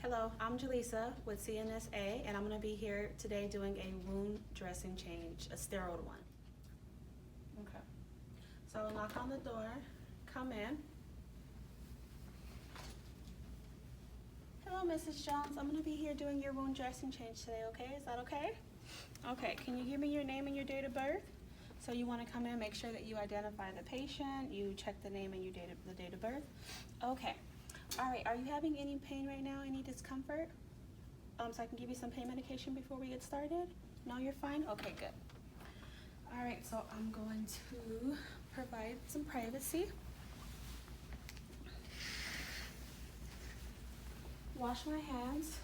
Hello, I'm Jaleesa with CNSA, and I'm going to be here today doing a wound dressing change, a sterile one. Okay. So I'll knock on the door, come in. Hello, Mrs. Jones. I'm going to be here doing your wound dressing change today, okay? Is that okay? Okay, can you give me your name and your date of birth? So you want to come in, make sure that you identify the patient, you check the name and your date of birth. Okay. All right, are you having any pain right now, any discomfort? So I can give you some pain medication before we get started? No, you're fine? Okay, good. All right, so I'm going to provide some privacy. Wash my hands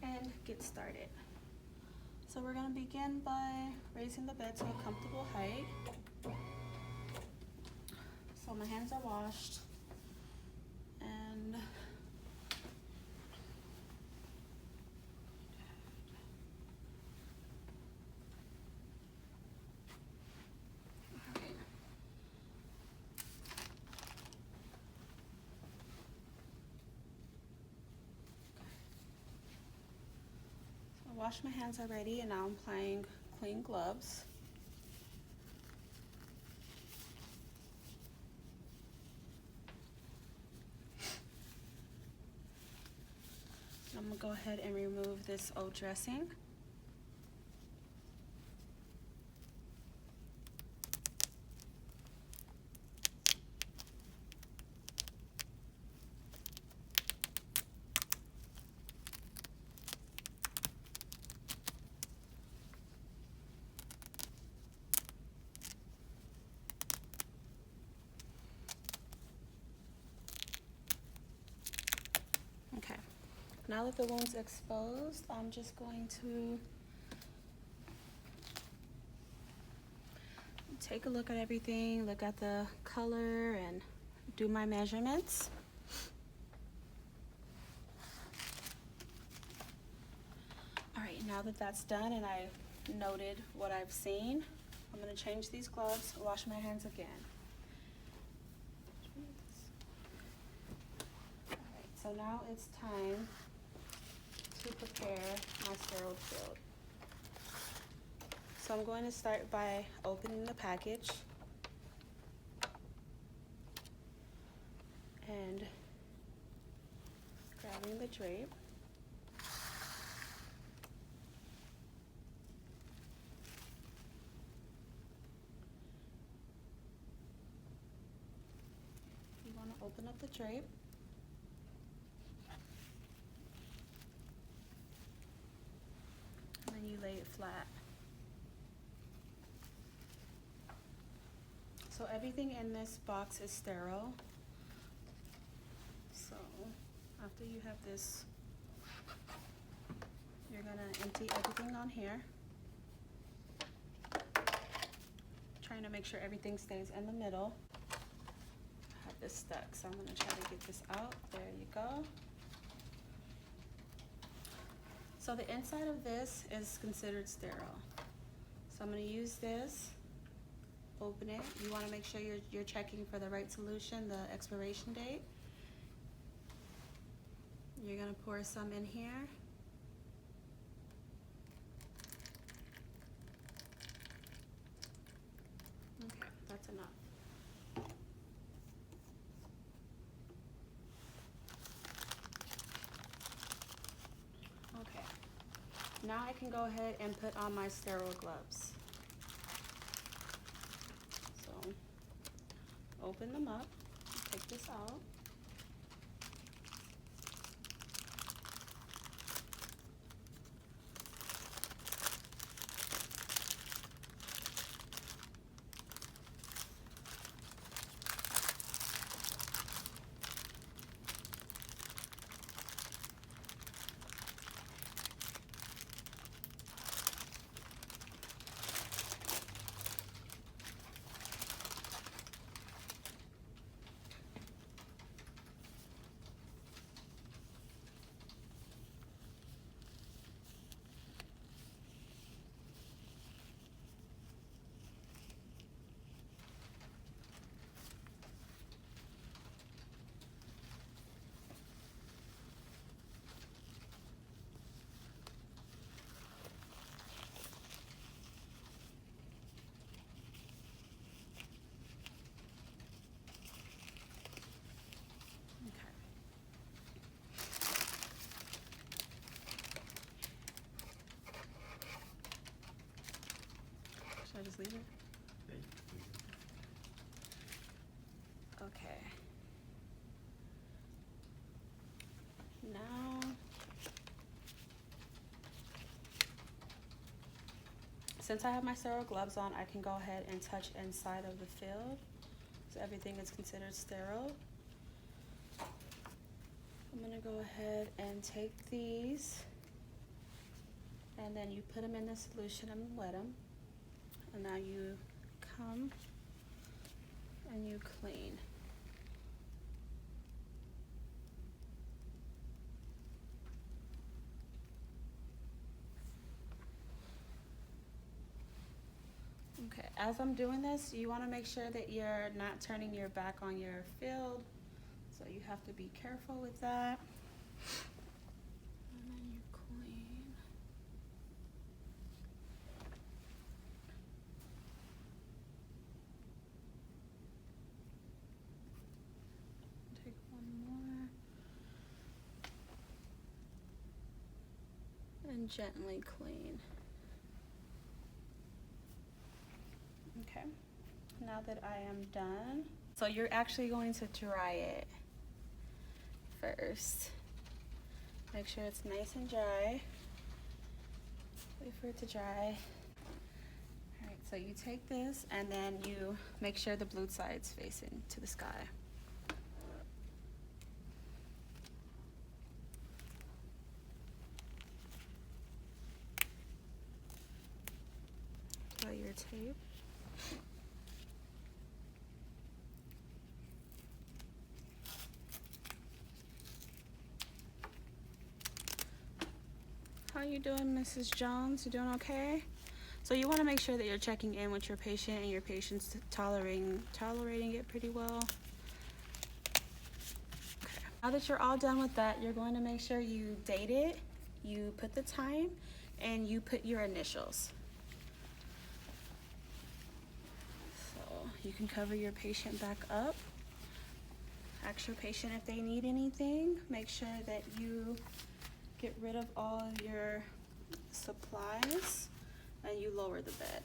and get started. So we're gonna begin by raising the bed to a comfortable height. So my hands are washed. And I washed my hands already, and now I'm applying clean gloves. I'm gonna go ahead and remove this old dressing. Okay, now that the wound's exposed, I'm just going to take a look at everything, look at the color, and do my measurements. All right, now that that's done and I noted what I've seen, I'm going to change these gloves, wash my hands again. All right, so now it's time to prepare my sterile field. So I'm going to start by opening the package and grabbing the drape. You want to open up the drape. And then you lay it flat. So everything in this box is sterile. So after you have this, you're gonna empty everything on here. Trying to make sure everything stays in the middle. I have this stuck, so I'm gonna try to get this out. There you go. So the inside of this is considered sterile. So I'm gonna use this. Open it. You want to make sure you're checking for the right solution, the expiration date. You're going to pour some in here. Okay, that's enough. Okay, now I can go ahead and put on my sterile gloves. Open them up, take this out. Should I just leave it? Okay. Now, since I have my sterile gloves on, I can go ahead and touch inside of the field. So everything is considered sterile. I'm gonna go ahead and take these, and then you put them in the solution and wet them. And now you come and you clean. Okay, as I'm doing this, you want to make sure that you're not turning your back on your field. So you have to be careful with that. And then you clean. Take one more. And gently clean. Okay, now that I am done, so you're actually going to dry it first. Make sure it's nice and dry. Wait for it to dry. All right, so you take this and then you make sure the blue side's facing to the sky. Put your tape. How you doing, Mrs. Jones? You doing okay? So you want to make sure that you're checking in with your patient and your patient's tolerating it pretty well. Okay. Now that you're all done with that, you're going to make sure you date it, you put the time, and you put your initials. So you can cover your patient back up. Ask your patient if they need anything. Make sure that you get rid of all of your supplies and you lower the bed.